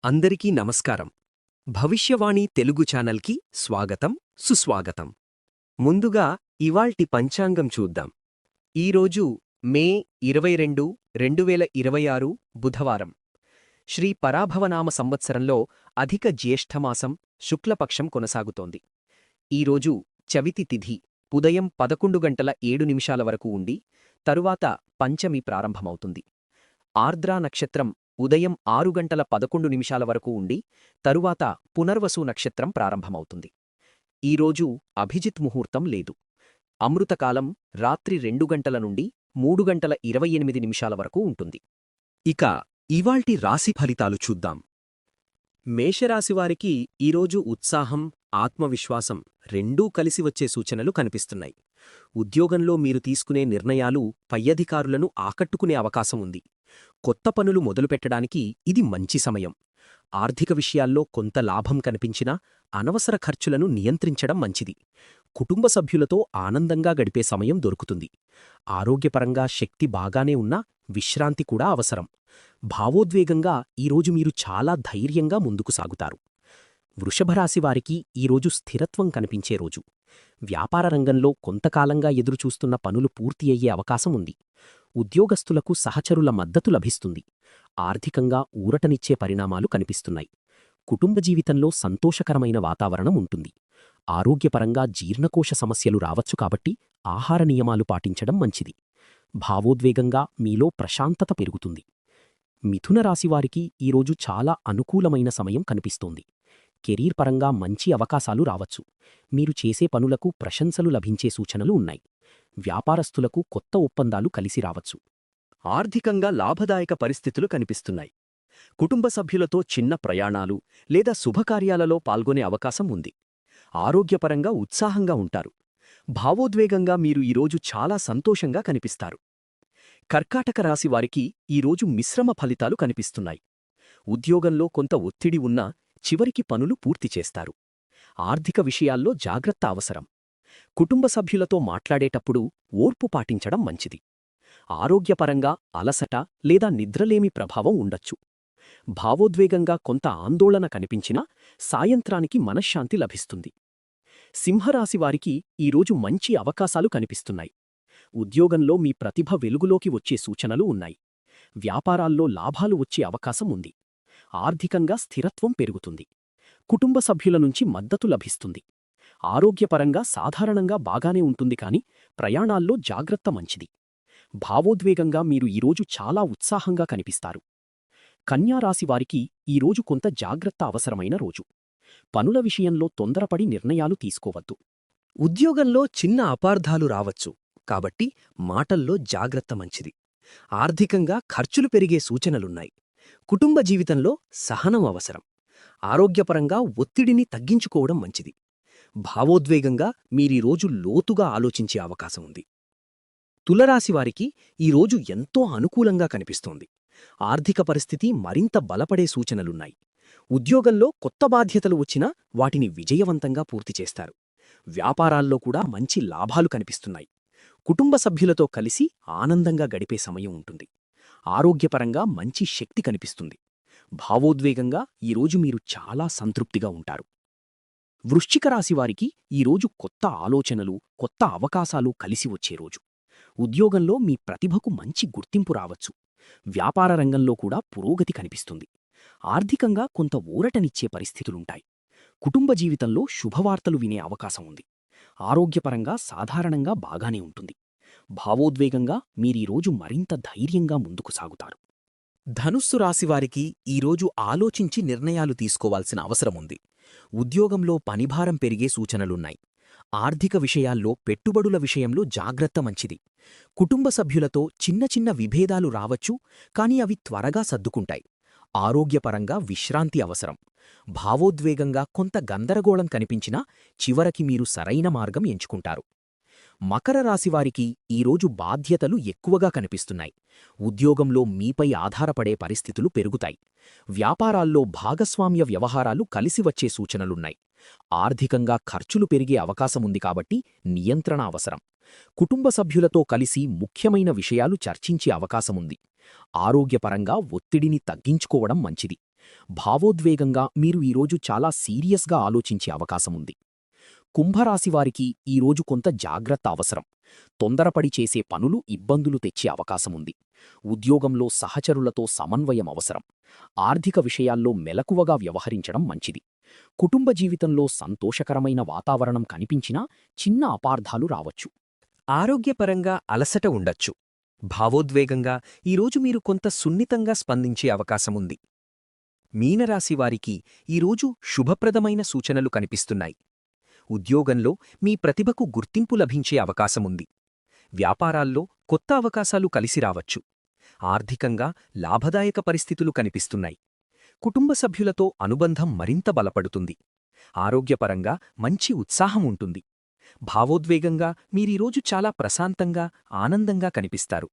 అందరికీ నమస్కారం. భవిష్యవాణి తెలుగు ఛానల్కి స్వాగతం, సుస్వాగతం. ముందుగా ఇవాల్టి పంచాంగం చూద్దాం. ఈరోజు మే 22, 2026 బుధవారం. శ్రీ పరాభవనామ సంవత్సరంలో అధిక జ్యేష్ఠమాసం శుక్లపక్షం కొనసాగుతోంది. ఈరోజు చవితి తిథి ఉదయం 11:07 వరకు ఉండి తరువాత పంచమి ప్రారంభమవుతుంది. ఆర్ద్రా నక్షత్రం ఉదయం 6:11 వరకు ఉండి తరువాత పునర్వసు నక్షత్రం ప్రారంభమవుతుంది. ఈరోజు అభిజిత్ ముహూర్తం లేదు. అమృతకాలం రాత్రి 2 గంటల నుండి 3:28 వరకు ఉంటుంది. ఇక ఇవాల్టి రాశి ఫలితాలు చూద్దాం. మేషరాశివారికి ఈరోజు ఉత్సాహం, ఆత్మవిశ్వాసం రెండూ కలిసి వచ్చే సూచనలు కనిపిస్తున్నాయి. ఉద్యోగంలో మీరు తీసుకునే నిర్ణయాలు పై అధికారులను ఆకట్టుకునే అవకాశం ఉంది. కొత్త పనులు మొదలుపెట్టడానికి ఇది మంచి సమయం. ఆర్థిక విషయాల్లో కొంత లాభం కనిపించినా అనవసర ఖర్చులను నియంత్రించడం మంచిది. కుటుంబ సభ్యులతో ఆనందంగా గడిపే సమయం దొరుకుతుంది. ఆరోగ్యపరంగా శక్తి బాగానే ఉన్నా విశ్రాంతి కూడా అవసరం. భావోద్వేగంగా ఈరోజు మీరు చాలా ధైర్యంగా ముందుకు సాగుతారు. వృషభరాశివారికి ఈరోజు స్థిరత్వం కనిపించే రోజు. వ్యాపార రంగంలో కొంతకాలంగా ఎదురుచూస్తున్న పనులు పూర్తి అయ్యే అవకాశం ఉంది. ఉద్యోగస్తులకు సహచరుల మద్దతు లభిస్తుంది. ఆర్థికంగా ఊరటనిచ్చే పరిణామాలు కనిపిస్తున్నాయి. కుటుంబ జీవితంలో సంతోషకరమైన వాతావరణం ఉంటుంది. ఆరోగ్యపరంగా జీర్ణకోశ సమస్యలు రావచ్చు కాబట్టి ఆహార నియమాలు పాటించడం మంచిది. భావోద్వేగంగా మీలో ప్రశాంతత పెరుగుతుంది. మిథున రాశివారికి ఈరోజు చాలా అనుకూలమైన సమయం కనిపిస్తోంది. కెరీర్ పరంగా మంచి అవకాశాలు రావచ్చు. మీరు చేసే పనులకు ప్రశంసలు లభించే సూచనలు ఉన్నాయి. వ్యాపారస్తులకు కొత్త ఒప్పందాలు కలిసి రావచ్చు. ఆర్థికంగా లాభదాయక పరిస్థితులు కనిపిస్తున్నాయి. కుటుంబ సభ్యులతో చిన్న ప్రయాణాలు లేదా శుభకార్యాలలో పాల్గొనే అవకాశం ఉంది. ఆరోగ్యపరంగా ఉత్సాహంగా ఉంటారు. భావోద్వేగంగా మీరు ఈరోజు చాలా సంతోషంగా కనిపిస్తారు. కర్కాటక రాశివారికి ఈరోజు మిశ్రమ ఫలితాలు కనిపిస్తున్నాయి. ఉద్యోగంలో కొంత ఒత్తిడి ఉన్నా చివరికి పనులు పూర్తి చేస్తారు. ఆర్థిక విషయాల్లో జాగ్రత్త అవసరం. కుటుంబ సభ్యులతో మాట్లాడేటప్పుడు ఓర్పు పాటించడం మంచిది. ఆరోగ్యపరంగా అలసట లేదా నిద్రలేమి ప్రభావం ఉండొచ్చు. భావోద్వేగంగా కొంత ఆందోళన కనిపించినా సాయంత్రానికి మనశ్శాంతి లభిస్తుంది. సింహరాశివారికి ఈరోజు మంచి అవకాశాలు కనిపిస్తున్నాయి. ఉద్యోగంలో మీ ప్రతిభ వెలుగులోకి వచ్చే సూచనలు ఉన్నాయి. వ్యాపారాల్లో లాభాలు వచ్చే అవకాశం ఉంది. ఆర్థికంగా స్థిరత్వం పెరుగుతుంది. కుటుంబ సభ్యుల నుంచి మద్దతు లభిస్తుంది. ఆరోగ్యపరంగా సాధారణంగా బాగానే ఉంటుంది కాని ప్రయాణాల్లో జాగ్రత్త మంచిది. భావోద్వేగంగా మీరు ఈరోజు చాలా ఉత్సాహంగా కనిపిస్తారు. కన్యారాశివారికి ఈరోజు కొంత జాగ్రత్త అవసరమైన రోజు. పనుల విషయంలో తొందరపడి నిర్ణయాలు తీసుకోవద్దు. ఉద్యోగంలో చిన్న అపార్థాలు రావచ్చు కాబట్టి మాటల్లో జాగ్రత్త మంచిది. ఆర్థికంగా ఖర్చులు పెరిగే సూచనలున్నాయి. కుటుంబ జీవితంలో సహనం అవసరం. ఆరోగ్యపరంగా ఒత్తిడిని తగ్గించుకోవడం మంచిది. భావోద్వేగంగా మీరీరోజు లోతుగా ఆలోచించే అవకాశం ఉంది. తులరాశివారికి ఈరోజు ఎంతో అనుకూలంగా కనిపిస్తోంది. ఆర్థిక పరిస్థితి మరింత బలపడే సూచనలున్నాయి. ఉద్యోగంలో కొత్త బాధ్యతలు వచ్చినా వాటిని విజయవంతంగా పూర్తి చేస్తారు. వ్యాపారాల్లో కూడా మంచి లాభాలు కనిపిస్తున్నాయి. కుటుంబ సభ్యులతో కలిసి ఆనందంగా గడిపే సమయం ఉంటుంది. ఆరోగ్యపరంగా మంచి శక్తి కనిపిస్తుంది. భావోద్వేగంగా ఈరోజు మీరు చాలా సంతృప్తిగా ఉంటారు. వృశ్చిక రాశివారికి ఈరోజు కొత్త ఆలోచనలు, కొత్త అవకాశాలు కలిసి వచ్చే రోజు. ఉద్యోగంలో మీ ప్రతిభకు మంచి గుర్తింపు రావచ్చు. వ్యాపార రంగంలో కూడా పురోగతి కనిపిస్తుంది. ఆర్థికంగా కొంత ఊరటనిచ్చే పరిస్థితులుంటాయి. కుటుంబ జీవితంలో శుభవార్తలు వినే అవకాశం ఉంది. ఆరోగ్యపరంగా సాధారణంగా బాగానే ఉంటుంది. భావోద్వేగంగా మీరీరోజు మరింత ధైర్యంగా ముందుకు సాగుతారు. ధనుస్సు రాశివారికి ఈరోజు ఆలోచించి నిర్ణయాలు తీసుకోవాల్సిన అవసరముంది. ఉద్యోగంలో పనిభారం పెరిగే సూచనలున్నాయి. ఆర్థిక విషయాల్లో పెట్టుబడుల విషయంలో జాగ్రత్త మంచిది. కుటుంబ సభ్యులతో చిన్న చిన్న విభేదాలు రావచ్చు కాని అవి త్వరగా సర్దుకుంటాయి. ఆరోగ్యపరంగా విశ్రాంతి అవసరం. భావోద్వేగంగా కొంత గందరగోళం కనిపించినా చివరికి మీరు సరైన మార్గం ఎంచుకుంటారు. మకర రాశివారికి ఈరోజు బాధ్యతలు ఎక్కువగా కనిపిస్తున్నాయి. ఉద్యోగంలో మీపై ఆధారపడే పరిస్థితులు పెరుగుతాయి. వ్యాపారాల్లో భాగస్వామ్య వ్యవహారాలు కలిసివచ్చే సూచనలున్నాయి. ఆర్థికంగా ఖర్చులు పెరిగే అవకాశముంది కాబట్టి నియంత్రణ అవసరం. కుటుంబ సభ్యులతో కలిసి ముఖ్యమైన విషయాలు చర్చించే అవకాశముంది. ఆరోగ్యపరంగా ఒత్తిడిని తగ్గించుకోవడం మంచిది. భావోద్వేగంగా మీరు ఈరోజు చాలా సీరియస్గా ఆలోచించే అవకాశముంది. కుంభరాశివారికి ఈరోజు కొంత జాగ్రత్త అవసరం. తొందరపడి చేసే పనులు ఇబ్బందులు తెచ్చే అవకాశముంది. ఉద్యోగంలో సహచరులతో సమన్వయం అవసరం. ఆర్థిక విషయాల్లో మెలకువగా వ్యవహరించడం మంచిది. కుటుంబ జీవితంలో సంతోషకరమైన వాతావరణం కనిపించినా చిన్న అపార్థాలు రావచ్చు. ఆరోగ్యపరంగా అలసట ఉండొచ్చు. భావోద్వేగంగా ఈరోజు మీరు కొంత సున్నితంగా స్పందించే అవకాశముంది. మీనరాశివారికి ఈరోజు శుభప్రదమైన సూచనలు కనిపిస్తున్నాయి. ఉద్యోగంలో మీ ప్రతిభకు గుర్తింపు లభించే అవకాశముంది. వ్యాపారాల్లో కొత్త అవకాశాలు కలిసి రావచ్చు. ఆర్థికంగా లాభదాయక పరిస్థితులు కనిపిస్తున్నాయి. కుటుంబ సభ్యులతో అనుబంధం మరింత బలపడుతుంది. ఆరోగ్యపరంగా మంచి ఉత్సాహం ఉంటుంది. భావోద్వేగంగా మీరీరోజు చాలా ప్రశాంతంగా, ఆనందంగా కనిపిస్తారు.